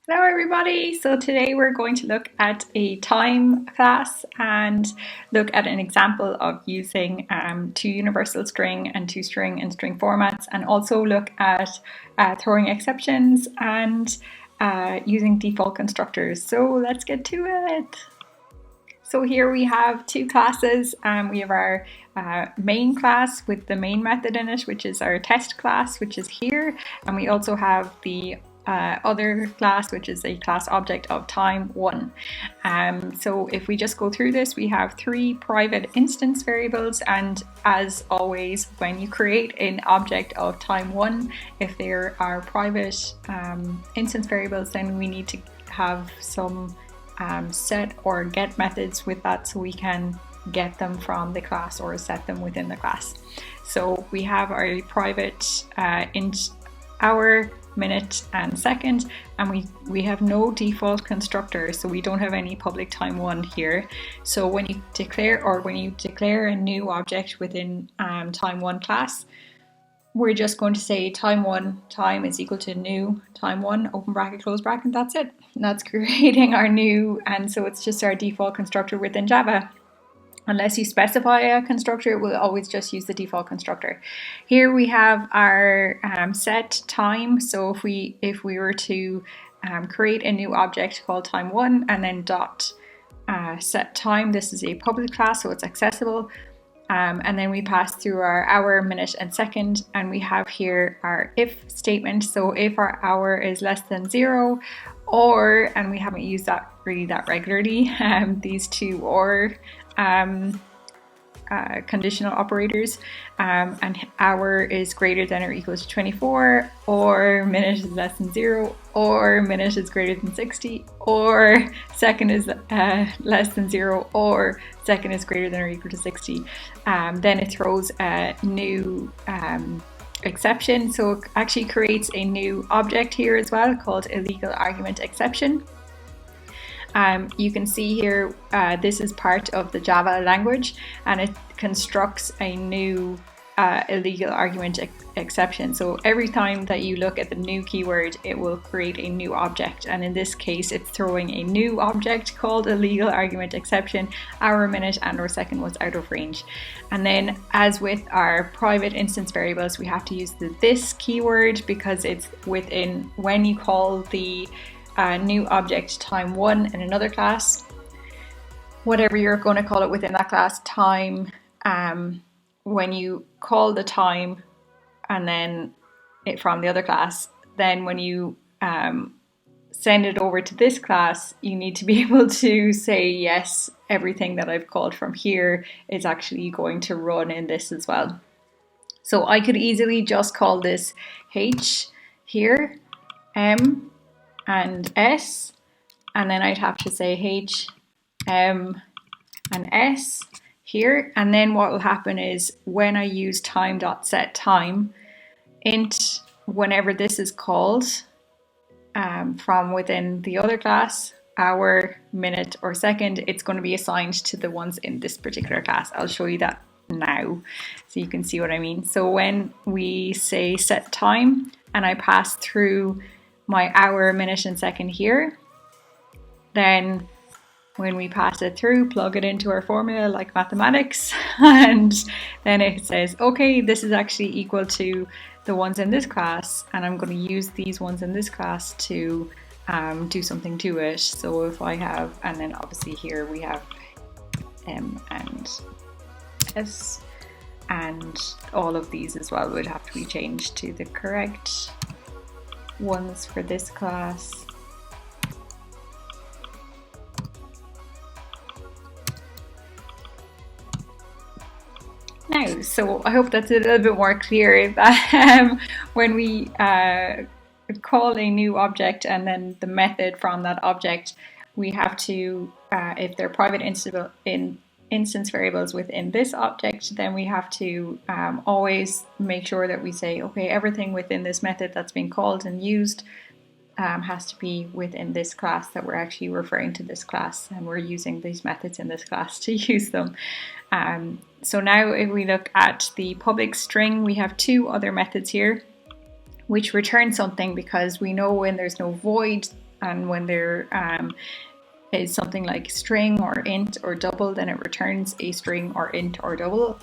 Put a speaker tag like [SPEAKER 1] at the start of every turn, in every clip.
[SPEAKER 1] Hello everybody! So today we're going to look at a time class and look at an example of using two universal string and two string and string formats, and also look at throwing exceptions and using default constructors. So let's get to it! So here we have two classes. We have our main class with the main method in it, which is our test class, which is here. And we also have the other class, which is a class object of time1. So if we just go through this, we have three private instance variables. And as always, when you create an object of time1, if there are private instance variables, then we need to have some set or get methods with that so we can get them from the class or set them within the class. So we have our private int hour, minute and second, and we have no default constructor, so we don't have any public time1 here. So when you declare a new object within time1 class, we're just going to say time1 time is equal to new time1 open bracket close bracket. That's it. And that's creating our new, and so it's just our default constructor within Java. Unless you specify a constructor, it will always just use the default constructor. Here we have our set time. So if we were to create a new object called time1 and then dot set time, this is a public class, so it's accessible. And then we pass through our hour, minute and second, and we have here our if statement. So if our hour is less than 0, or, and we haven't used that really that regularly, these two or conditional operators, and hour is greater than or equal to 24, or minute is less than 0, or minute is greater than 60, or second is less than 0, or second is greater than or equal to 60. Then it throws a new exception, so it actually creates a new object here as well called IllegalArgumentException. You can see here, this is part of the Java language, and it constructs a new illegal argument exception. So every time that you look at the new keyword, it will create a new object. And in this case, it's throwing a new object called illegal argument exception. Hour, minute, and or second was out of range. And then, as with our private instance variables, we have to use the this keyword because it's within when you call the new object time1 in another class, whatever you're going to call it within that class, time, when you call the time and then it from the other class, then when you send it over to this class, you need to be able to say yes, everything that I've called from here is actually going to run in this as well. So I could easily just call this H here, M and S, and then I'd have to say H, M and S here, and then what will happen is when I use time.setTime, int whenever this is called from within the other class, hour, minute or second, it's going to be assigned to the ones in this particular class. I'll show you that now so you can see what I mean. So when we say set time and I pass through my hour, minute and second here, then when we pass it through, plug it into our formula like mathematics, and then it says, okay, this is actually equal to the ones in this class, and I'm going to use these ones in this class to do something to it. So if I have, and then obviously here we have M and S, and all of these as well would have to be changed to the correct ones for this class. Now, so I hope that's a little bit more clear that when we call a new object and then the method from that object, we have to, if they're private instance variables within this object, then we have to always make sure that we say, okay, everything within this method that's being called and used has to be within this class, that we're actually referring to this class and we're using these methods in this class to use them. So now if we look at the public string, we have two other methods here which return something, because we know when there's no void and when there is something like string or int or double, then it returns a string or int or double.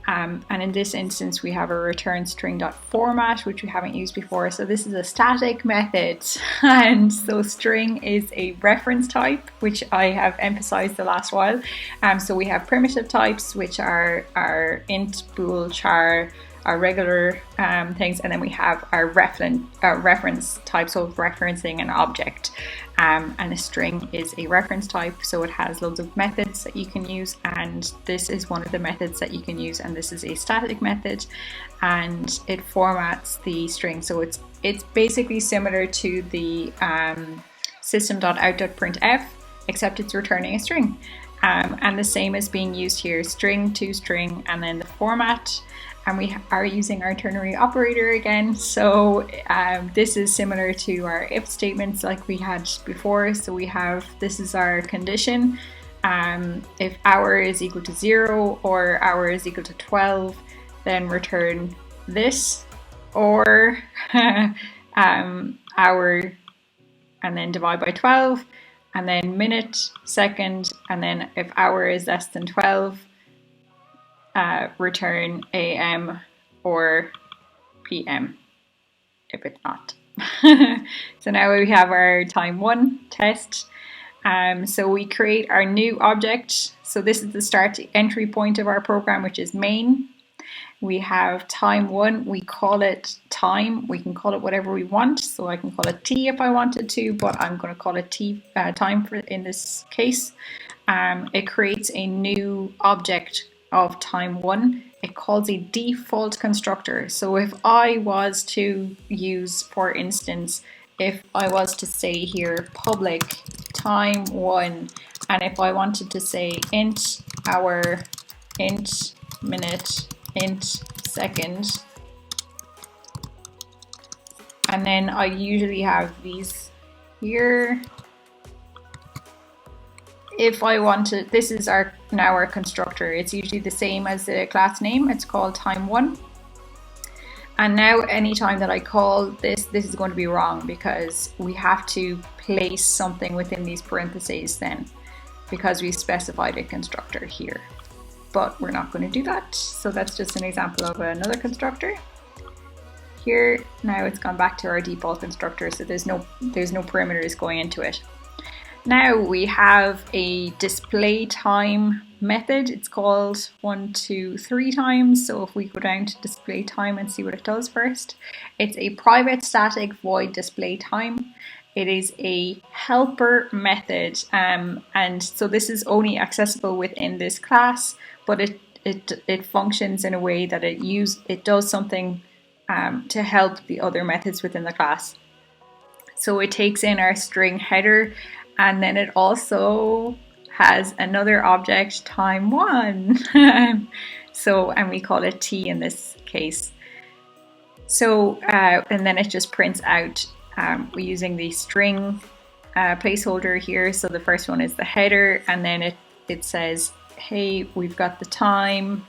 [SPEAKER 1] And in this instance, we have a return string.format, which we haven't used before. So this is a static method. And so string is a reference type, which I have emphasized the last while. So we have primitive types, which are our int, bool, char, our regular things, and then we have our reference type, so referencing an object. And a string is a reference type, so it has loads of methods that you can use, and this is one of the methods that you can use, and this is a static method, and it formats the string. So it's basically similar to the system.out.printf, except it's returning a string. And the same is being used here, string to string, and then the format. And we are using our ternary operator again. So this is similar to our if statements like we had before. So we have, this is our condition. If hour is equal to 0 or hour is equal to 12, then return this, or hour and then divide by 12, and then minute, second, and then if hour is less than 12, return AM or PM if it's not. So now we have our time 1 test. So we create our new object. So this is the start entry point of our program, which is main. We have time 1, we call it time. We can call it whatever we want. So I can call it T if I wanted to, but I'm going to call it T time for in this case. It creates a new object of time 1. It calls a default constructor. So if I was to use, for instance, if I was to say here public time 1, and if I wanted to say int hour, int minute, int second, and then I usually have these here. If I wanted, this is now our constructor. It's usually the same as the class name. It's called time 1. And now anytime that I call this is going to be wrong, because we have to place something within these parentheses then, because we specified a constructor here. But we're not going to do that. So that's just an example of another constructor. Here, now it's gone back to our default constructor, so there's no parameters going into it. Now we have a display time method. It's called 1, 2, 3 times. So if we go down to display time and see what it does first, it's a private static void display time. It is a helper method, and so this is only accessible within this class, but it functions in a way that it does something to help the other methods within the class. So it takes in our string header, and then it also has another object, time 1. And we call it T in this case. So, and then it just prints out, we're using the string placeholder here. So the first one is the header, and then it says, hey, we've got the time,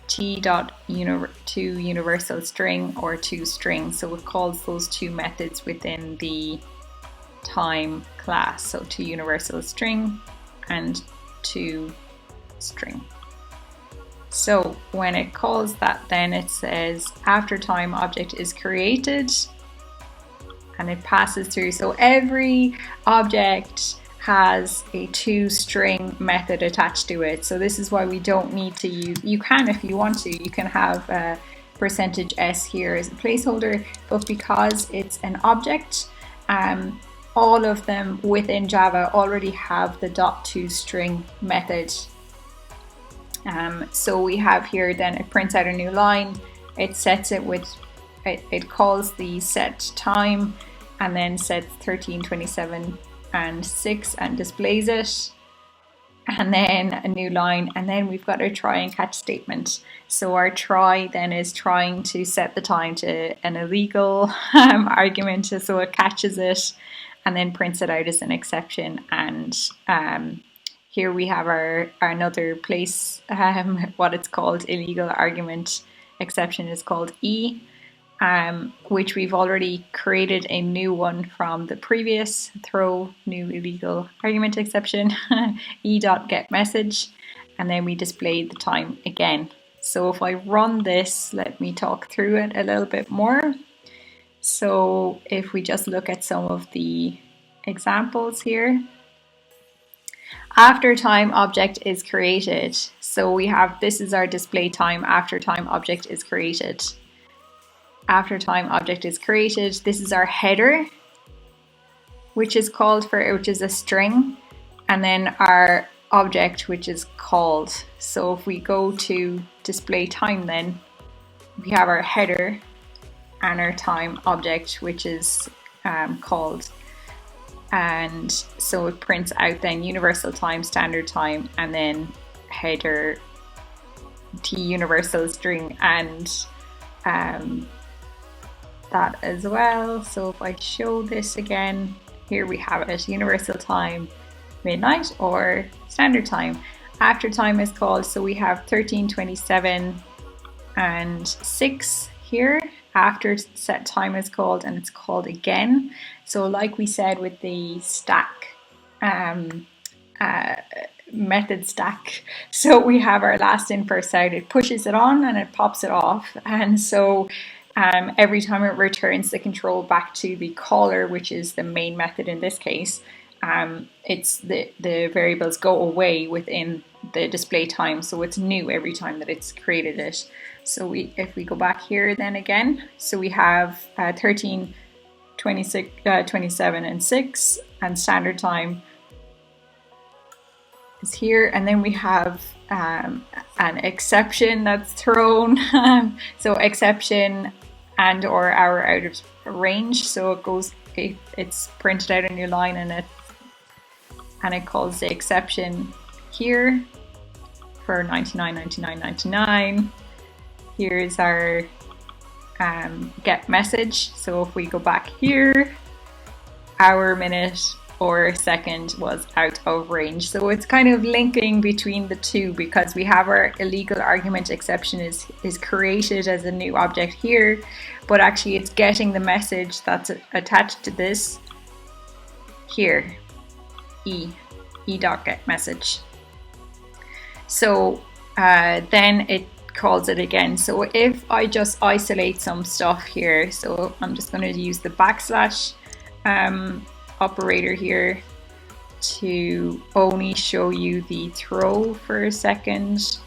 [SPEAKER 1] to universal string or to string. So it calls those two methods within the time class, so to universal string and to string. So when it calls that, then it says after time object is created, and it passes through. So every object has a toString method attached to it. So this is why we don't need to use, you can if you want to, you can have a %s here as a placeholder, but because it's an object, all of them within Java already have the .toString method. So we have here, then it prints out a new line, it sets it with, it calls the set time, and then sets 13, 27, and 6 and displays it, and then a new line, and then we've got our try and catch statement. So our try then is trying to set the time to an illegal argument, so it catches it and then prints it out as an exception. And here we have our another place, what it's called, illegal argument exception is called E. which we've already created a new one from the previous throw new illegal argument exception, e.getMessage, and then we display the time again. So if I run this, let me talk through it a little bit more. So if we just look at some of the examples here. After time object is created. So we have, this is our display time after time object is created. After time object is created, this is our header, which is called for, which is a string, and then our object, which is called. So if we go to display time, then we have our header and our time object, which is called. And so it prints out then universal time, standard time, and then header t universal string and that as well. So if I show this again, here we have it, universal time, midnight, or standard time. After time is called, so we have 13:27 and 6 here. After set time is called, and it's called again. So like we said with the stack method stack, so we have our last in first out, it pushes it on and it pops it off, and so every time it returns the control back to the caller, which is the main method in this case, it's the variables go away within the display time, so it's new every time that it's created it. So if we go back here then again, so we have 13, 26, 27 and 6, and standard time is here, and then we have an exception that's thrown. So exception and or hour out of range, so it goes, it's printed out on your line, and it calls the exception here for 99, 99, 99. Here's our get message. So if we go back here, hour, minute, or second was out of range. So it's kind of linking between the two, because we have our illegal argument exception is created as a new object here, but actually it's getting the message that's attached to this here, e.getMessage. So then it calls it again. So if I just isolate some stuff here, so I'm just going to use the backslash operator here to only show you the throw for a second.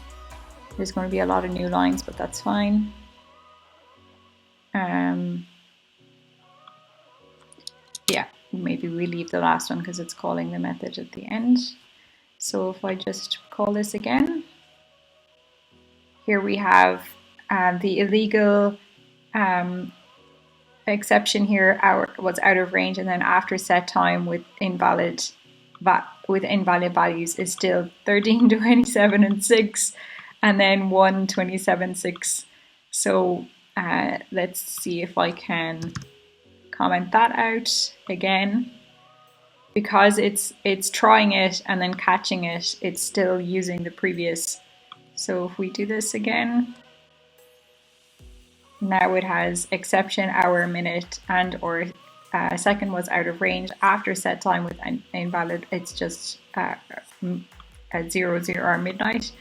[SPEAKER 1] There's going to be a lot of new lines, but that's fine. Yeah, maybe we leave the last one because it's calling the method at the end. So if I just call this again, here we have the illegal exception here, was out of range, and then after set time with invalid values is still 13, 27 and 6, and then 1, 27, 6. So let's see if I can comment that out again. Because it's trying it and then catching it, it's still using the previous. So if we do this again, now it has exception, hour, minute, and or second was out of range. After set time with invalid, it's just at 00 or midnight.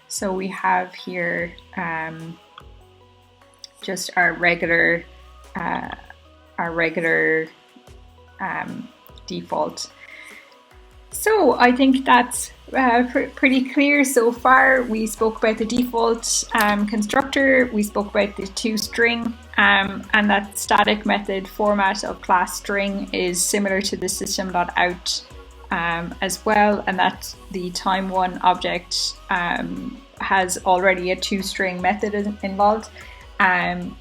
[SPEAKER 1] So we have here just our regular default. So I think that's pretty clear so far. We spoke about the default constructor, we spoke about the toString, and that static method format of class string is similar to the system.out as well, and that the time1 object has already a toString method involved.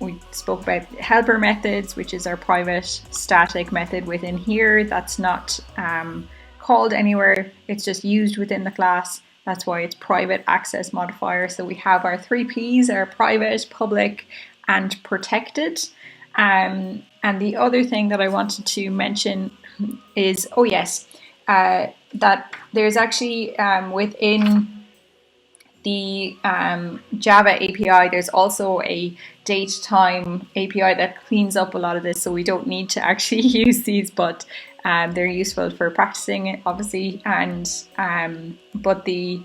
[SPEAKER 1] We spoke about helper methods, which is our private static method within here that's not called anywhere, it's just used within the class. That's why it's private access modifier. So we have our 3 Ps, our private, public, and protected. And the other thing that I wanted to mention is, that there's actually within the Java API, there's also a date time API that cleans up a lot of this, so we don't need to actually use these, but they're useful for practicing, obviously. And but the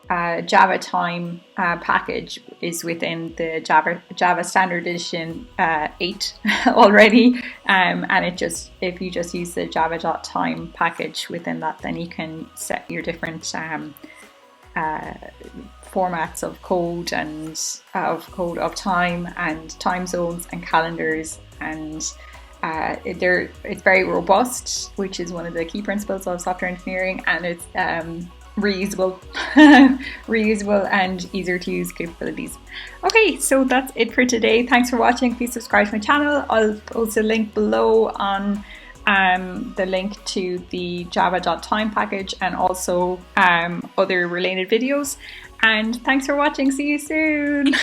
[SPEAKER 1] Java time package is within the Java Standard Edition 8 already, and if you just use the java.time package within that, then you can set your different formats of code and of time and time zones and calendars, and it's very robust, which is one of the key principles of software engineering, and it's reusable and easier to use capabilities. Okay, so that's it for today. Thanks for watching. Please subscribe to my channel. I'll also link below on the link to the java.time package and also other related videos. And thanks for watching. See you soon.